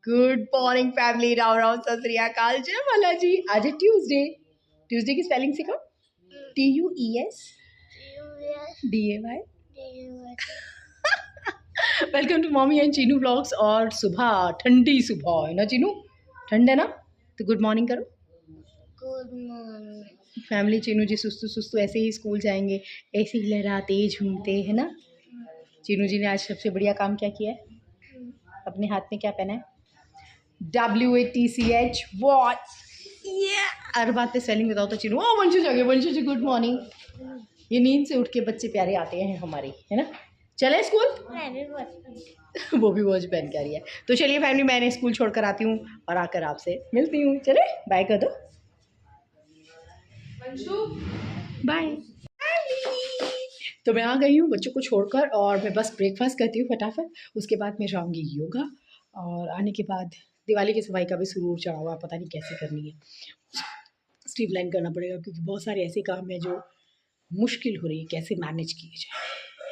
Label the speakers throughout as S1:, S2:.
S1: Good morning family, राव राव सत श्री अकाल, जय माला जी। आज है ट्यूसडे। ट्यूसडे की स्पेलिंग सीखो। TUES DAY। Welcome to mommy and Chinu vlogs. और सुबह ठंडी सुबह है ना चीनू, ठंड है ना, तो गुड मॉर्निंग करो।
S2: गुड मॉर्निंग
S1: फैमिली, चीनू जी सुस्तु सुस्तु ऐसे ही स्कूल जाएंगे, ऐसे ही लहराते झूमते है ना। चीनू जी ने आज सबसे बढ़िया काम क्या किया है, अपने हाथ में क्या पहना है, WATCH वॉच। हर बात पे स्पेलिंग बताओ तो चीनू। ओ वंशु जागे, वंशु जी गुड मॉर्निंग। ये नींद से उठ के बच्चे प्यारे आते हैं हमारे, है ना। चले स्कूल। वो भी वॉच पहन के आ रही है। तो चलिए फैमिली, मैंने स्कूल छोड़कर आती हूँ और आकर आपसे मिलती हूँ। चले बाय कर दो वंशु, बाय। तो मैं आ गई हूँ बच्चों को छोड़कर, और मैं बस ब्रेकफास्ट करती हूँ फटाफट। उसके बाद मैं जाऊँगी योगा, और आने के बाद दिवाली की सफाई का भी सुरूर चढ़ा हुआ, पता नहीं कैसे करनी है। स्ट्रीप लाइन करना पड़ेगा, क्योंकि बहुत सारे ऐसे काम हैं जो मुश्किल हो रही है, कैसे मैनेज किए जाए।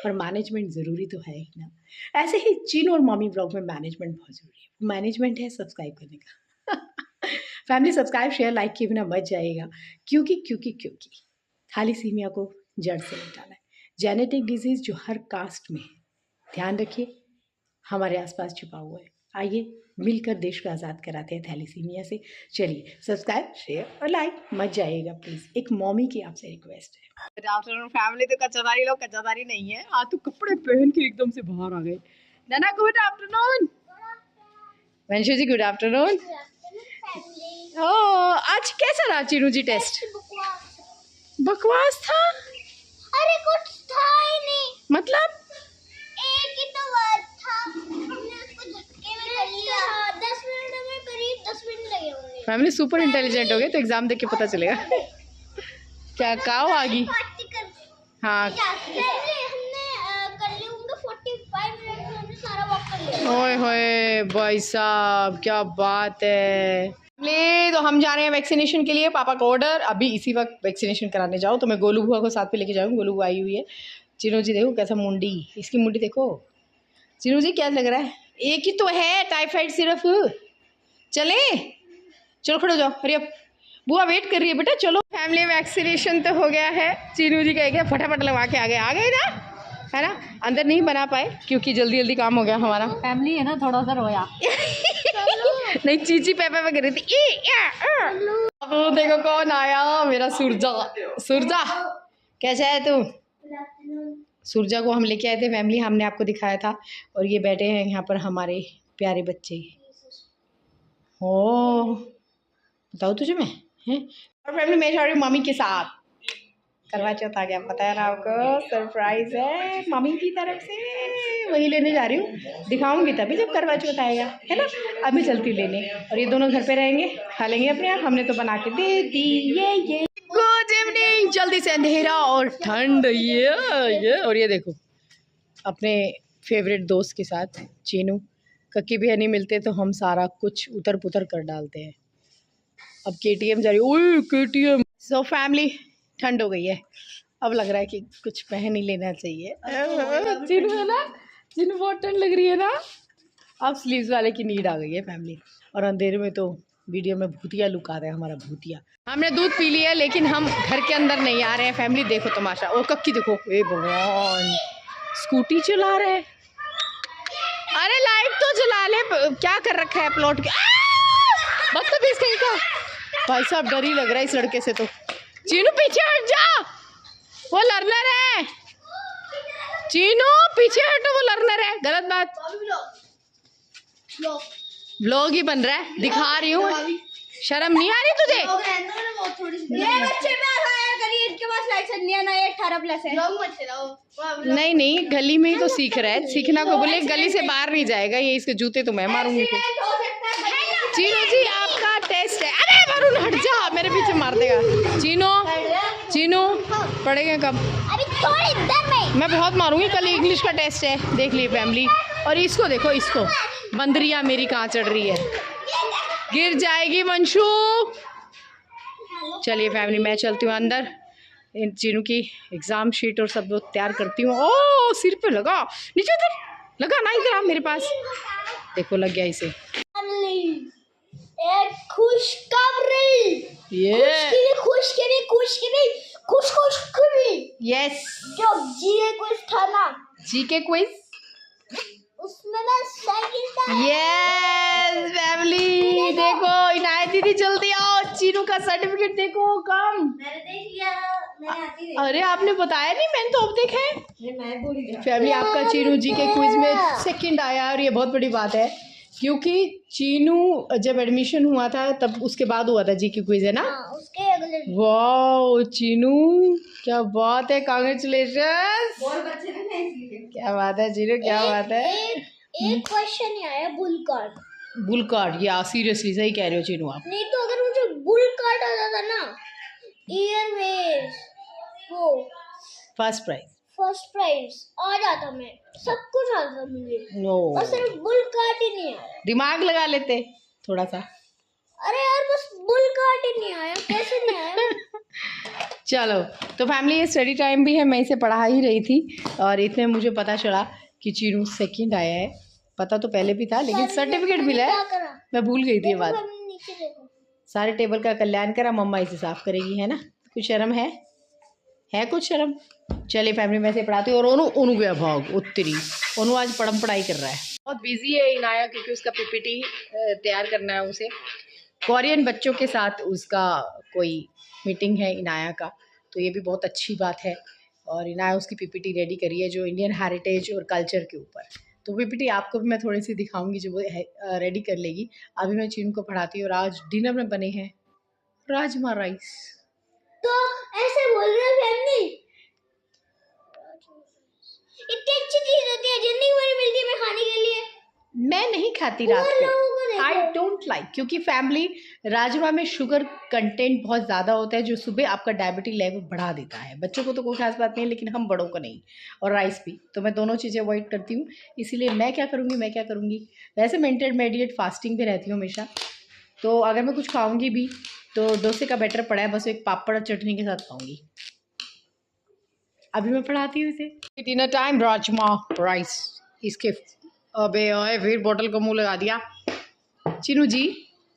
S1: पर मैनेजमेंट ज़रूरी तो है ही ना। ऐसे ही चीनू और मॉमी ब्लॉग में मैनेजमेंट बहुत ज़रूरी है। मैनेजमेंट है सब्सक्राइब करने का। फैमिली, सब्सक्राइब शेयर लाइक किए बिना मत जाइएगा, क्योंकि थैलेसीमिया को जड़ से मिटाना है। जेनेटिक डिजीज़ जो हर कास्ट में है, ध्यान रखिए, हमारे आसपास छुपा हुआ है। आइए मिलकर देश को आज़ाद कराते हैं थैलेसीमिया से। चलिए सब्सक्राइब शेयर और लाइक मत जाइएगा प्लीज़, एक मॉमी की आपसे रिक्वेस्ट है। Good afternoon family. तो कच्चादारी लोग कच्चादारी नहीं है, आज तो कपड़े पहन के एकदम से बाहर आ गए। नाना गुड आफ्टरनून। वंशु जी गुड आफ्टरनून। आज कैसा रहा चीनू जी टेस्ट? बकवास था।
S2: अरे कुछ था ही नहीं,
S1: मतलब
S2: एक ही तो वर्ड था, हमने उसको झटके में कर लिया। 10 मिनट में करीब 10 मिनट लगे होंगे।
S1: फैमिली सुपर इंटेलिजेंट हो गए, तो एग्जाम देख के पता चलेगा। क्या काव आ गई? हाँ
S2: हमने कर लिए होंगे 45 मिनट में, हमने सारा वॉक कर लिया।
S1: ओए होए भाई साहब, क्या बात है। तो हम जा रहे हैं वैक्सीनेशन के लिए, पापा का ऑर्डर। अभी इसी वक्त वैक्सीनेशन कराने जाओ, तो मैं गोलू बुआ को साथ पे लेके जाऊँ। गोलू बुआ आई हुई है। चीनू जी देखो कैसा मुंडी, इसकी मुंडी देखो। चीनू जी क्या लग रहा है, एक ही तो है टाइफाइड सिर्फ। चले चलो, खड़े हो जाओ, हरी अप। बुआ वेट कर रही है बेटा, चलो। फैमिली वैक्सीनेशन तो हो गया है। चीनू जी कह फटाफट लगवा के आ गए ना, है ना। अंदर नहीं बना पाए क्योंकि जल्दी जल्दी काम हो गया हमारा।
S2: फैमिली है ना, थोड़ा सा रोया।
S1: नहीं, चीची पैपा पे कर रही थी। अब देखो कौन आया, मेरा सुरजा। सुरजा कैसा है तू? सुरजा को हम लेके आए थे फैमिली, हमने आपको दिखाया था। और ये बैठे हैं यहाँ पर हमारे प्यारे बच्चे। ओ बताओ तुझे मैं हैं। और फैमिली मैं जा रही हूँ मम्मी के साथ। करवा चौथ आ गया, पता है ना आपको, सरप्राइज है मम्मी की तरफ से। वही लेने जा रही हूँ, दिखाऊंगी तभी जब करवा चौथ आएगा, है ना। अब मैं चलती लेने, और ये दोनों घर पे रहेंगे, खा लेंगे अपने आप। हमने तो बना के दे दी ये। Good evening. जल्दी से अंधेरा और ठंड, ये और ये देखो अपने फेवरेट दोस्त के साथ चीनू। कक्की भी नहीं मिलते तो हम सारा कुछ उतर पुतर कर डालते हैं। अब KTM जा रही है। ओए KTM। सो फैमिली, ठंड हो गई है, अब लग रहा है कि कुछ पहन ही लेना चाहिए। चीनू है ना, चीनू बहुत ठंड लग रही है ना। अब स्लीव्स वाले की नीड आ गई है फैमिली। और अंधेरे में तो वीडियो में भूतिया लुक आ रहा है हमारा, भूतिया। हमने दूध पी लिया है, लेकिन हम घर के अंदर नहीं आ रहे हैं फैमिली। देखो तमाशा, ओ कक्की देखो, ए भगवान, स्कूटी चला रहे। अरे लाइट तो जला ले, क्या कर रखा है प्लॉट के। बदतमीज कहीं का। भाई साहब डर ही लग रहा है इस लड़के से तो। चीनू पीछे हट जा, वो लर्नर है। चीनू पीछे हटो, वो लर्नर है। गलत बात, व्लॉग ही बन रहा है, दिखा रही हूँ। शर्म नहीं आ रही तुझे?
S2: ये बच्चे में इनके पास लाइसेंस नहीं है ना, ये 18+ है।
S1: नहीं, गली में ही तो सीख रहा है। सीखना को बोले, गली से बाहर नहीं जाएगा ये। इसके जूते तो मैं मारूंगी। चीनू जी आपका टेस्ट है। अरे वरुण हट जा, मेरे पीछे मार देगा। चीनू पढ़ेगा कब?
S2: अभी थोड़ी देर में।
S1: मैं बहुत मारूंगी, कल इंग्लिश का टेस्ट है, देख लिए फैमिली। और इसको देखो, इसको बंदरिया मेरी कहाँ चढ़ रही है, गिर जाएगी वंशु। चलिए फैमिली, मैं चलती हूँ अंदर, इन चीनू की एग्ज़ाम शीट और सब तैयार करती हूँ। ओ सिर पे लगा, नीचे उधर लगा ना, इधर आ मेरे पास। देखो लग गया इसे।
S2: ये खुशखबरी,
S1: ये
S2: खुशखबरी।
S1: यस,
S2: जो जीए क्विज था ना,
S1: जीके क्विज,
S2: उसमें मैं सेकंड आया।
S1: Yes family. देखो इनायत दीदी जल्दी आओ, चीनू का सर्टिफिकेट देखो कम।
S2: मैंने देख लिया, मैंने आती देखी।
S1: अरे आपने बताया नहीं, मैंने तो अब देखा है।
S2: मैं भूल गया।
S1: फैमिली आपका चीनू जी के क्विज में सेकंड आया और ये बहुत बड़ी बात है, क्योंकि चीनू जब एडमिशन हुआ था तब उसके बाद हुआ था जी के क्विज, है ना?
S2: हाँ, उसके अगले दिन।
S1: वाओ चीनू, क्या बात है, कांग्रेचुलेशंस।
S2: बहुत बच्चे थे ना इसलिए।
S1: क्या बात है चीनू, क्या बात है।
S2: एक क्वेश्चन ही आया बुल कार्ड।
S1: बुल कार्ड, या सीरियसली सही कह रहे हो चीनू आप।
S2: नहीं तो अगर मुझे बुल कार्ड आता था ना, एयरवेज वो
S1: फर्स्ट प्राइज,
S2: फर्स्ट प्राइज आ जाता, मैं सब कुछ आता मुझे,
S1: नो
S2: बस सिर्फ बुल कार्ड ही नहीं आया।
S1: दिमाग लगा लेते थोड़ा सा।
S2: अरे यार बस बुल कार्ड ही नहीं आया, कैसे नहीं आया?
S1: चलो तो फैमिली ये स्टडी टाइम भी है, मैं इसे पढ़ा ही रही थी और इतने मुझे पता चला कि चीनू सेकंड आया है। पता तो पहले भी था लेकिन सर्टिफिकेट मिला है,
S2: क्या करा?
S1: मैं भूल गई थी ये बात।
S2: देखो, नीचे देखो।
S1: सारे टेबल का कल्याण करा, मम्मा इसे साफ करेगी, है ना? कुछ शर्म है कुछ शर्म? चलिए फैमिली में से पढ़ाती हूँ। और ओनू गया भाग उत्तरी, ओनू आज पढ़ाई कर रहा है, बहुत बिजी है इनाया, क्योंकि उसका पीपीटी तैयार करना है उसे। कोरियन बच्चों के साथ उसका कोई मीटिंग है इनाया का, तो ये भी बहुत अच्छी बात है। और इनाया उसकी पीपीटी रेडी करी है जो इंडियन हेरिटेज और कल्चर के ऊपर। तो पीपीटी आपको भी मैं थोड़ी सी दिखाऊंगी जो वो रेडी कर लेगी। अभी मैं चीनू को पढ़ाती हूँ और आज डिनर में बने हैं राजमा राइस।
S2: तो ऐसे बोल रहे हो फैमिली, इतनी अच्छी चीज होती है जिंदगी भर मिलती है मैं खाने के लिए।
S1: मैं नहीं खाती रात
S2: और लोगों को
S1: को,
S2: देखो।
S1: आई डोंट लाइक, क्योंकि फैमिली राजमा में शुगर कंटेंट बहुत ज़्यादा होता है जो सुबह आपका डायबिटिक लेवल बढ़ा देता है। बच्चों को तो कोई खास बात नहीं, लेकिन हम बड़ों को नहीं। और राइस भी, तो मैं दोनों चीज़ें अवॉइड करती हूँ। इसीलिए मैं क्या करूँगी, वैसे मैं इंटरमीडिएट फास्टिंग पे रहती हूँ हमेशा। तो अगर मैं कुछ खाऊँगी भी तो डोसे का बैटर पड़ा है, बस एक पापड़ और चटनी के साथ खाऊँगी। अभी मैं पढ़ाती हूँ इसे। Dinner time, rajma rice. इसके अबे ओए फिर बोतल को मुंह लगा दिया। चीनू जी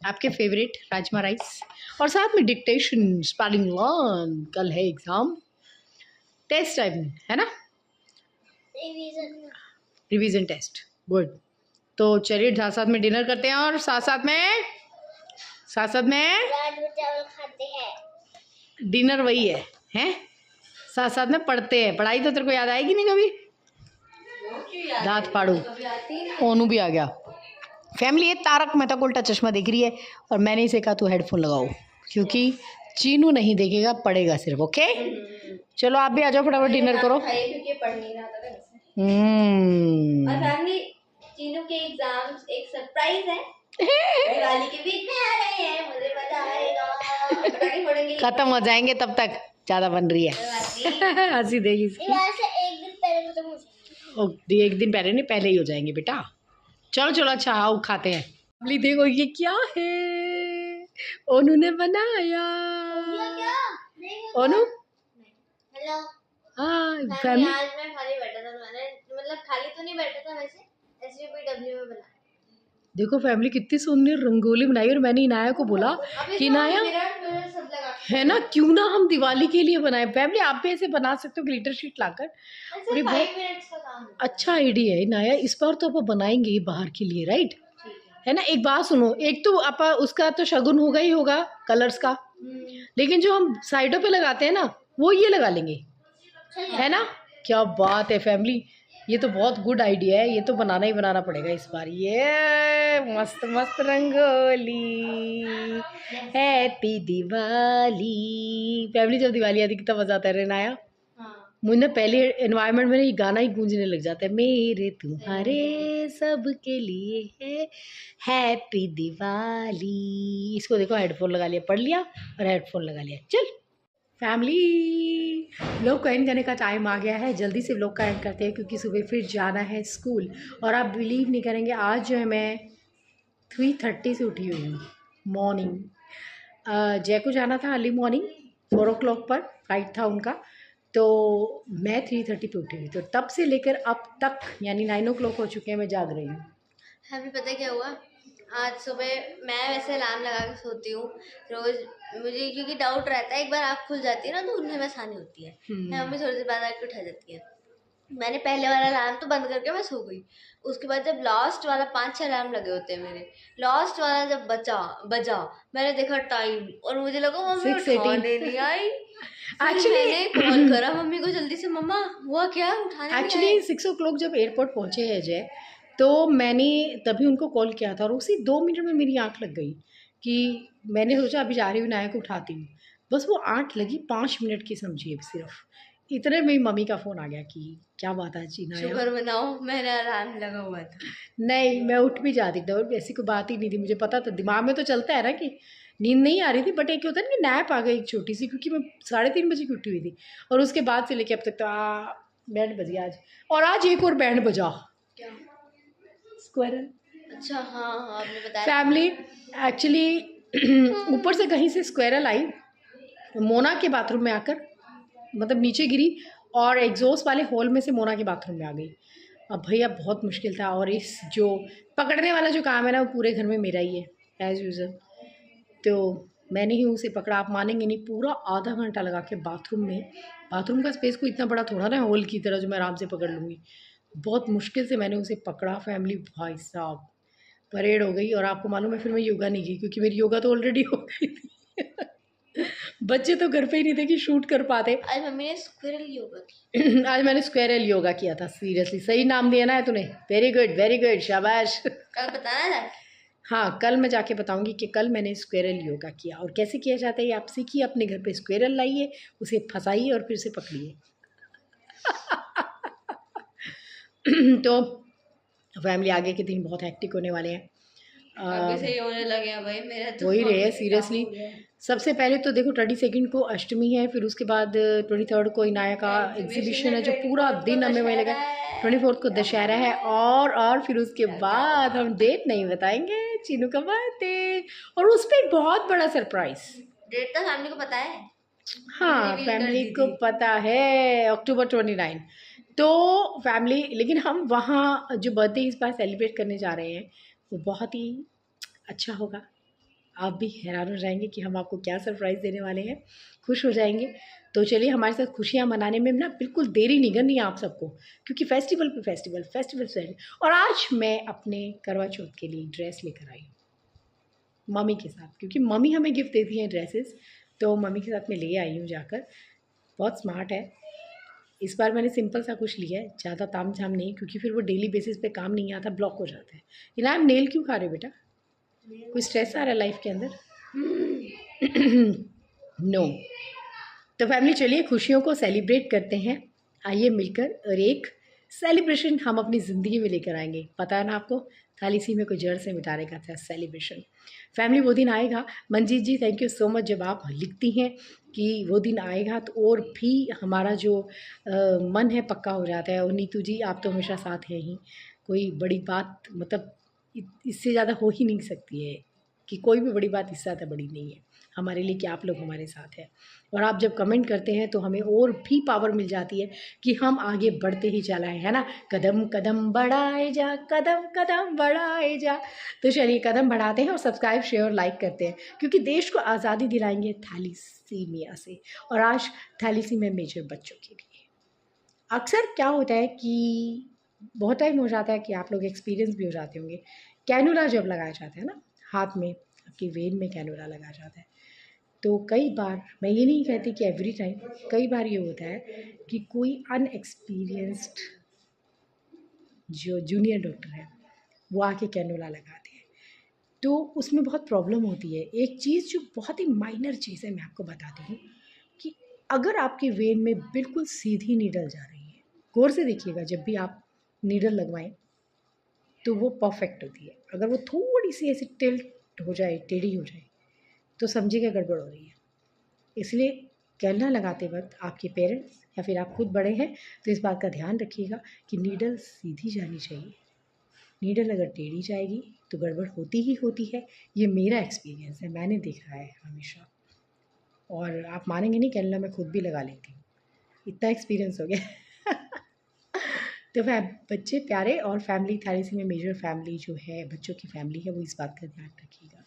S1: आपके फेवरेट राजमा राइस और साथ में डिक्टेशन, स्पेलिंग लर्न, कल है एग्जाम, टेस्ट टाइम है ना, रिवीजन टेस्ट, गुड। तो चलिए साथ साथ में डिनर करते हैं और साथ साथ में
S2: राजमा चावल खाते हैं।
S1: डिनर वही है, हैं? साथ साथ में पढ़ते हैं। पढ़ाई तो तेरे को याद आएगी नहीं कभी, दांत फाड़ू। ओनू भी आ गया। फैमिली ये तारक मेहता का उल्टा चश्मा देख रही है और मैंने इसे कहा तू हेडफोन लगाओ, क्योंकि चीनू नहीं देखेगा, पढ़ेगा सिर्फ। ओके चलो आप भी आ जाओ, फटाफट डिनर करो।
S2: क्योंकि पढ़ नहीं रहा था।
S1: और
S2: फैमिली चीनू के एग्जाम्स एक सरप्राइज है, दिवाली के बीच में आ रहे हैं, मुझे पता आएगा, पटाखे फोड़ेंगे।
S1: खत्म हो जाएंगे तब तक, ज़्यादा बन रही है। हंसी देगी इसकी।
S2: एक दिन पहले खत्म हो जाएगा।
S1: एक दिन पहले नहीं, पहले ही हो जाएंगे बेटा। चलो अच्छा आओ खाते हैं। अभी देखो ये क्या है, ओनू ने बनाया। ओनू
S2: हेलो
S1: हाँ फैमिली,
S2: आज मैं खाली बैठा था, मैंने मतलब खाली तो नहीं बैठा था, वैसे SUPW में बना।
S1: देखो फैमिली कितनी सुंदर रंगोली बनाई। और मैंने इनाया को बोला कि इनाया
S2: सब लगा
S1: है ना, क्यों ना हम दिवाली के लिए बनाए। फैमिली आप भी ऐसे बना सकते हो ग्लिटर शीट लाकर, और ये बहुत
S2: 5 मिनट्स का काम है।
S1: अच्छा आइडिया है इनाया। इस बार तो आप बनाएंगे ही बाहर के लिए, राइट? है ना। एक बात सुनो, एक तो आप उसका तो शगुन होगा ही होगा कलर्स का, लेकिन जो हम साइडों पे लगाते हैं ना वो ये लगा लेंगे, है ना। क्या बात है फैमिली, ये तो बहुत गुड आइडिया है। ये तो बनाना ही बनाना पड़ेगा इस बार। ये मस्त मस्त रंगोली, हैप्पी दिवाली। फैमिली जब दिवाली आती कितना मजा आता है रे नाया। मुझे पहले एनवायरनमेंट में ये गाना ही गूंजने लग जाता है, मेरे तुम्हारे सबके लिए है हैप्पी दिवाली। इसको देखो हेडफोन लगा लिया, पढ़ लिया और हेडफोन लगा लिया। चल फैमिली, व्लॉग का एंड करने का टाइम आ गया है। जल्दी से व्लॉग का एंड करते हैं क्योंकि सुबह फिर जाना है स्कूल। और आप बिलीव नहीं करेंगे, आज जो है मैं 3:30 से उठी हुई हूँ मॉर्निंग। जय को जाना था अर्ली मॉर्निंग, 4 o'clock पर फ्लाइट था उनका, तो मैं 3:30 पे उठी हुई। तो तब से लेकर अब तक यानी 9 o'clock हो चुके हैं, मैं जाग रही हूँ।
S2: अभी पता है क्या हुआ, आज सुबह मैं वैसे अलार्म लगा के सोती हूँ रोज, मुझे क्योंकि डाउट रहता है, एक बार आँख खुल जाती है ना तो उठने में आसानी होती है। मम्मी थोड़ी देर बाद आके उठा जाती है। मैंने पहले वाला अलार्म तो बंद करके मैं सो गई। उसके बाद जब लास्ट वाला 5-6 अलार्म लगे होते हैं मेरे, लास्ट वाला जब बजा मैंने देखा टाइम और मुझे लगा मम्मी
S1: 6:18
S2: उठाने नहीं आई। फिर
S1: एक्चुअली
S2: मैंने कॉल करा मम्मी को जल्दी से, मम्मा हुआ क्या, उठाने नहीं
S1: एक्चुअली
S2: आए।
S1: 6 o'clock जब एयरपोर्ट पहुंचे हैं जय, तो मैंने तभी उनको कॉल किया था और उसी 2 मिनट में मेरी आंख लग गई कि मैंने सोचा अभी जा रही हूँ नाया को उठाती हूँ। बस वो आंख लगी 5 मिनट की, समझिए सिर्फ इतने में मम्मी का फ़ोन आ गया कि क्या बात है जी नाया।
S2: शुक्र मनाओ मैंने अलार्म लगा हुआ था।
S1: नहीं, मैं उठ भी जाती थी और ऐसी कोई बात ही नहीं थी, मुझे पता था, दिमाग में तो चलता है ना कि नींद नहीं आ रही थी, बट एक होता है ना कि नैप आ गई एक छोटी सी, क्योंकि मैं 3:30 बजे की उठी हुई थी और उसके बाद से लेके अब तक तो बैंड बजी आज। और आज एक और बैंड बजा,
S2: क्या?
S1: स्क्वायरल।
S2: अच्छा हाँ हाँ आपने बताया।
S1: फैमिली एक्चुअली ऊपर से कहीं से स्क्वायरल आई मोना के बाथरूम में आकर, मतलब नीचे गिरी और एग्जॉस्ट वाले हॉल में से मोना के बाथरूम में आ गई। अब भैया बहुत मुश्किल था, और इस जो पकड़ने वाला जो काम है ना वो पूरे घर में मेरा ही है एज़ यूजल। तो मैंने ही उसे पकड़ा, आप मानेंगे नहीं, पूरा आधा घंटा लगा के बाथरूम में। बाथरूम का स्पेस कोई इतना बड़ा थोड़ा ना हॉल की तरह जो मैं आराम से पकड़ लूँगी, बहुत मुश्किल से मैंने उसे पकड़ा। फैमिली भाई साहब परेड हो गई। और आपको मालूम है फिर मैं योगा नहीं की, क्योंकि मेरी योगा तो ऑलरेडी हो गई थी बच्चे तो घर पे ही नहीं थे कि शूट कर पाते।
S2: आज मम्मी ने स्क्विरल योगा की।
S1: आज मैंने स्क्वायरल योगा किया था। सीरियसली सही नाम दिया ना है तूने, वेरी गुड शाबाश
S2: कल बताना था।
S1: हाँ, कल मैं जाके बताऊंगी कि कल मैंने स्क्वायरल योगा किया और कैसे किया जाता है। आप सीखिए, अपने घर पे स्क्वायरल लाइए, उसे फंसाइए और फिर उसे पकड़िए तो फैमिली आगे के दिन बहुत हेक्टिक होने वाले हैं।
S2: अभी से ही होने लगे हैं भाई मेरा तो।
S1: हो ही रहे हैं सीरियसली। सबसे पहले तो देखो 22 को अष्टमी है, फिर उसके बाद 23 को इनाया का एग्जीबिशन है जो पूरा दिन हमें वहीं लगा। 24 को दशहरा है और फिर उसके बाद हम डेट नहीं बताएंगे, चीनू का बर्थडे, और उस पर एक बहुत बड़ा सरप्राइज।
S2: डेट तो फैमिली को पता है।
S1: हाँ फैमिली को पता है, अक्टूबर 29। तो फैमिली, लेकिन हम वहाँ जो बर्थडे इस बार सेलिब्रेट करने जा रहे हैं वो बहुत ही अच्छा होगा। आप भी हैरान हो जाएंगे कि हम आपको क्या सरप्राइज़ देने वाले हैं, खुश हो जाएंगे। तो चलिए हमारे साथ खुशियाँ मनाने में ना बिल्कुल देरी नहीं करनी है आप सबको, क्योंकि फेस्टिवल पे फेस्टिवल से। और आज मैं अपने करवा चौथ के लिए ड्रेस लेकर आई मम्मी के साथ, क्योंकि मम्मी हमें गिफ्ट देती हैं ड्रेसेस, तो मम्मी के साथ मैं ले आई हूँ जाकर। बहुत स्मार्ट है। इस बार मैंने सिंपल सा कुछ लिया है, ज़्यादा ताम झाम नहीं, क्योंकि फिर वो डेली बेसिस पे काम नहीं आता, ब्लॉक हो जाता है। इनाम नेल क्यों खा रहे हो बेटा, कोई स्ट्रेस आ रहा है लाइफ के अंदर? नो। तो फैमिली चलिए खुशियों को सेलिब्रेट करते हैं, आइए मिलकर, और एक सेलिब्रेशन हम अपनी ज़िंदगी में लेकर आएंगे। पता है ना आपको, थालीसी में कोई जड़ से मिटाने का था सेलिब्रेशन। फैमिली वो दिन आएगा। मंजीत जी थैंक यू सो मच, जब आप लिखती हैं कि वो दिन आएगा तो और भी हमारा जो मन है पक्का हो जाता है। और नीतू जी आप तो हमेशा साथ हैं ही, कोई बड़ी बात मतलब इससे ज़्यादा हो ही नहीं सकती है, कि कोई भी बड़ी बात इससे ज़्यादा बड़ी नहीं है हमारे लिए कि आप लोग हमारे साथ हैं। और आप जब कमेंट करते हैं तो हमें और भी पावर मिल जाती है कि हम आगे बढ़ते ही चलाएं, है ना। कदम कदम बढ़ाए जा, कदम कदम बढ़ाए जा। तो चलिए कदम बढ़ाते हैं और सब्सक्राइब शेयर और लाइक करते हैं, क्योंकि देश को आज़ादी दिलाएंगे थैलीसीमिया से। और आज थैलीसीमिया मेजर बच्चों के लिए। अक्सर क्या होता है कि बहुत टाइम हो जाता है कि आप लोग एक्सपीरियंस भी हो जाते होंगे, कैनुला जब लगाया जाता है ना हाथ में, आपकी वेन में कैनुला लगाया जाता है, तो कई बार, मैं ये नहीं कहती कि एवरी टाइम, कई बार ये होता है कि कोई अनएक्सपीरियंस्ड जो जूनियर डॉक्टर है वो आके कैनुला लगाते हैं, तो उसमें बहुत प्रॉब्लम होती है। एक चीज़ जो बहुत ही माइनर चीज़ है मैं आपको बताती हूँ, कि अगर आपके वेन में बिल्कुल सीधी नीडल जा रही है, गौर से देखिएगा जब भी आप नीडल लगवाएं तो वो परफेक्ट होती है। अगर वो थोड़ी सी ऐसे टिल्ट हो जाए, टेढ़ी हो जाए, तो समझिएगा गड़बड़ हो रही है। इसलिए कैनुला लगाते वक्त आपके पेरेंट्स या फिर आप खुद बड़े हैं तो इस बात का ध्यान रखिएगा कि नीडल सीधी जानी चाहिए। नीडल अगर टेढ़ी जाएगी तो गड़बड़ होती ही होती है। ये मेरा एक्सपीरियंस है, मैंने देखा है हमेशा, और आप मानेंगे नहीं, कैनुला मैं खुद भी लगा लेती हूँ, इतना एक्सपीरियंस हो गया तो वह बच्चे प्यारे और फैमिली थैलेसीमिया मेजर फैमिली जो है बच्चों की फैमिली है वो इस बात का ध्यान रखिएगा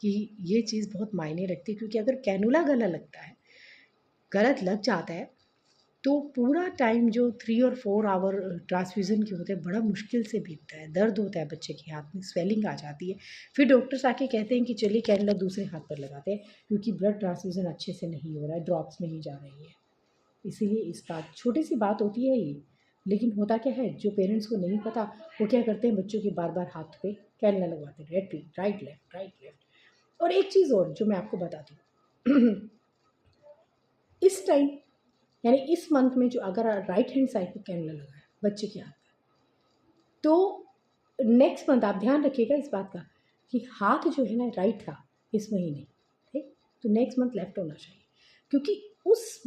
S1: कि ये चीज़ बहुत मायने रखती है, क्योंकि अगर कैनुला गलत लग जाता है तो पूरा टाइम जो 3 और 4 आवर ट्रांसफ्यूज़न के होते हैं बड़ा मुश्किल से बीतता है, दर्द होता है बच्चे के हाथ में, स्वेलिंग आ जाती है। फिर डॉक्टर्स आके कहते हैं कि चलिए कैनुला दूसरे हाथ पर लगाते हैं, क्योंकि ब्लड ट्रांसफ्यूज़न अच्छे से नहीं हो रहा है, ड्रॉप्स नहीं जा रही है। इसीलिए इस बात, छोटी सी बात होती है ये, लेकिन होता क्या है, जो पेरेंट्स को नहीं पता वो क्या करते हैं, बच्चों के बार बार हाथ पे कैनुला लगवाते हैं, राइट लेफ्ट। और एक चीज़ और जो मैं आपको बताती हूँ इस टाइम यानी इस मंथ में जो अगर राइट हैंड साइड पे कैनुला लगा है बच्चे के हाथ में, तो नेक्स्ट मंथ आप ध्यान रखिएगा इस बात का कि हाथ जो है ना राइट था इस महीने, ठीक, तो नेक्स्ट मंथ लेफ्ट होना चाहिए, क्योंकि उस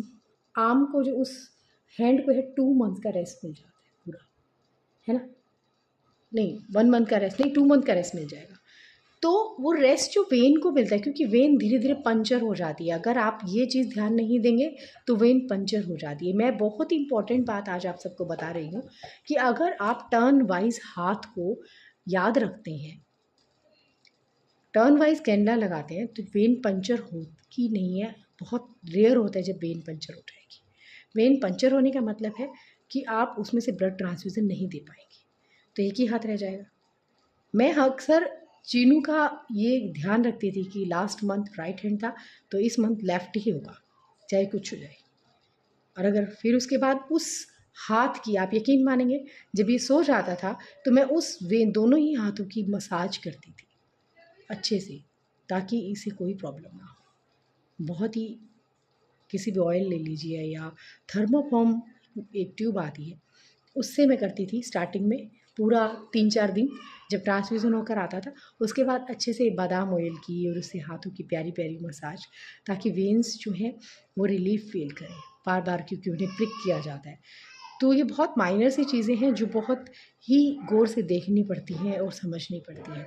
S1: आर्म को जो उस हैंड को है 2 मंथ का रेस्ट मिल जाता है पूरा, है ना, नहीं 1 मंथ का रेस्ट नहीं, 2 मंथ का रेस्ट मिल जाएगा। तो वो रेस्ट जो वेन को मिलता है, क्योंकि वेन धीरे धीरे पंचर हो जाती है, अगर आप ये चीज़ ध्यान नहीं देंगे तो वेन पंचर हो जाती है। मैं बहुत इंपॉर्टेंट बात आज आप सबको बता रही हूँ कि अगर आप टर्न वाइज हाथ को याद रखते हैं, टर्न वाइज कैनुला लगाते हैं, तो वेन पंचर होती नहीं है, बहुत रेयर होता है जब वेन पंचर हो जाएगी। वेन पंचर होने का मतलब है कि आप उसमें से ब्लड ट्रांसफ्यूज़न नहीं दे पाएंगे, तो एक ही हाथ रह जाएगा। मैं अक्सर चीनू का ये ध्यान रखती थी कि लास्ट मंथ राइट हैंड था तो इस मंथ लेफ्ट ही होगा, चाहे कुछ हो जाए। और अगर फिर उसके बाद उस हाथ की, आप यकीन मानेंगे, जब ये सो जाता था तो मैं उस वेन दोनों ही हाथों की मसाज करती थी अच्छे से, ताकि इसे कोई प्रॉब्लम ना हो। बहुत ही, किसी भी ऑयल ले लीजिए या थर्मोफॉर्म एक ट्यूब आती है, उससे मैं करती थी स्टार्टिंग में पूरा 3-4 दिन जब ट्रांसफ्यूज़न होकर आता था। उसके बाद अच्छे से बादाम ऑयल की और उससे हाथों की प्यारी प्यारी मसाज, ताकि वेन्स जो हैं वो रिलीफ फील करें बार बार, क्योंकि उन्हें प्रिक किया जाता है। तो ये बहुत माइनर सी चीज़ें हैं जो बहुत ही गौर से देखनी पड़ती हैं और समझनी पड़ती हैं।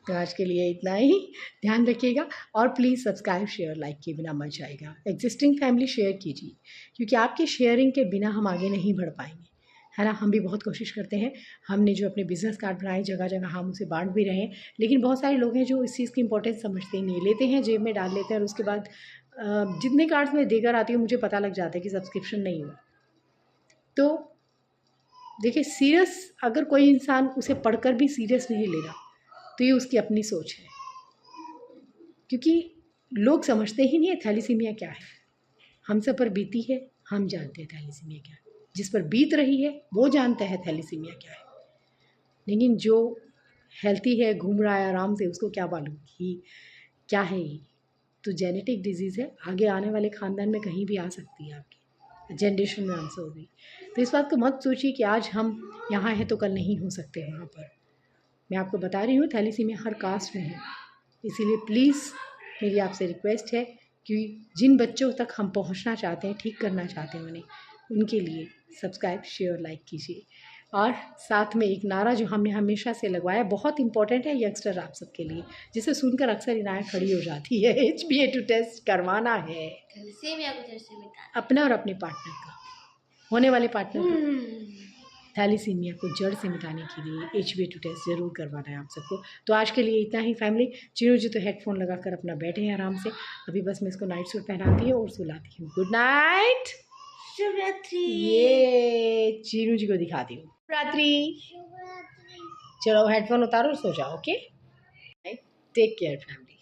S1: तो आज के लिए इतना ही, ध्यान रखिएगा और प्लीज़ सब्सक्राइब शेयर लाइक के बिना मत जाएगा। एग्जिस्टिंग फैमिली शेयर कीजिए, क्योंकि आपके शेयरिंग के बिना हम आगे नहीं बढ़ पाएंगे, है ना। हम भी बहुत कोशिश करते हैं, हमने जो अपने बिज़नेस कार्ड बनाए जगह जगह हम उसे बांट भी रहे हैं, लेकिन बहुत सारे लोग हैं जो इस चीज़ की इंपॉर्टेंस समझते ही नहीं, लेते हैं जेब में डाल लेते हैं और उसके बाद जितने कार्ड्स मैं देकर आती हूँ मुझे पता लग जाता है कि सब्सक्रिप्शन नहीं हुआ। तो देखिए, सीरियस अगर कोई इंसान उसे पढ़कर भी सीरियस नहीं ले रहा तो ये उसकी अपनी सोच है, क्योंकि लोग समझते ही नहीं है थैलेसीमिया क्या है। हम सब पर बीती है, हम जानते हैं थैलेसीमिया क्या है, जिस पर बीत रही है वो जानता है थैलेसीमिया क्या है, लेकिन जो हेल्थी है, घूम रहा है आराम से, उसको क्या मालूम कि क्या है ये। तो जेनेटिक डिजीज़ है, आगे आने वाले ख़ानदान में कहीं भी आ सकती है, आपकी जनरेशन में आंसर होगी। तो इस बात को मत सोचिए कि आज हम यहाँ हैं तो कल नहीं हो सकते वहाँ पर। मैं आपको बता रही हूँ थैलेसीमिया हर कास्ट में है, इसीलिए प्लीज़ मेरी आपसे रिक्वेस्ट है कि जिन बच्चों तक हम पहुँचना चाहते हैं, ठीक करना चाहते हैं उन्हें, उनके लिए सब्सक्राइब शेयर लाइक कीजिए। और साथ में एक नारा जो हमने हमेशा से लगवाया, बहुत इंपॉर्टेंट है यंगस्टर आप सबके लिए, जिसे सुनकर अक्सर इनायत खड़ी हो जाती है, HbA2 टेस्ट करवाना है,
S2: थैलेसीमिया को जड़ से मिटाना,
S1: अपना और अपने पार्टनर का, होने वाले पार्टनर का। थैलेसीमिया को जड़ से मिटाने के लिए HbA2 टेस्ट ज़रूर करवाना है आप सबको। तो आज के लिए इतना ही फैमिली। चीनू जी तो हेडफोन लगाकर अपना बैठे हैं आराम से, अभी बस मैं इसको नाइट सूट पहनाती हूँ और सुलाती हूँ। गुड नाइट,
S2: शुभ रात्रि।
S1: ये चीनू जी को दिखाती हूँ। रात्रि, चलो हेडफोन उतारो और सो जाओ। Okay, take care family.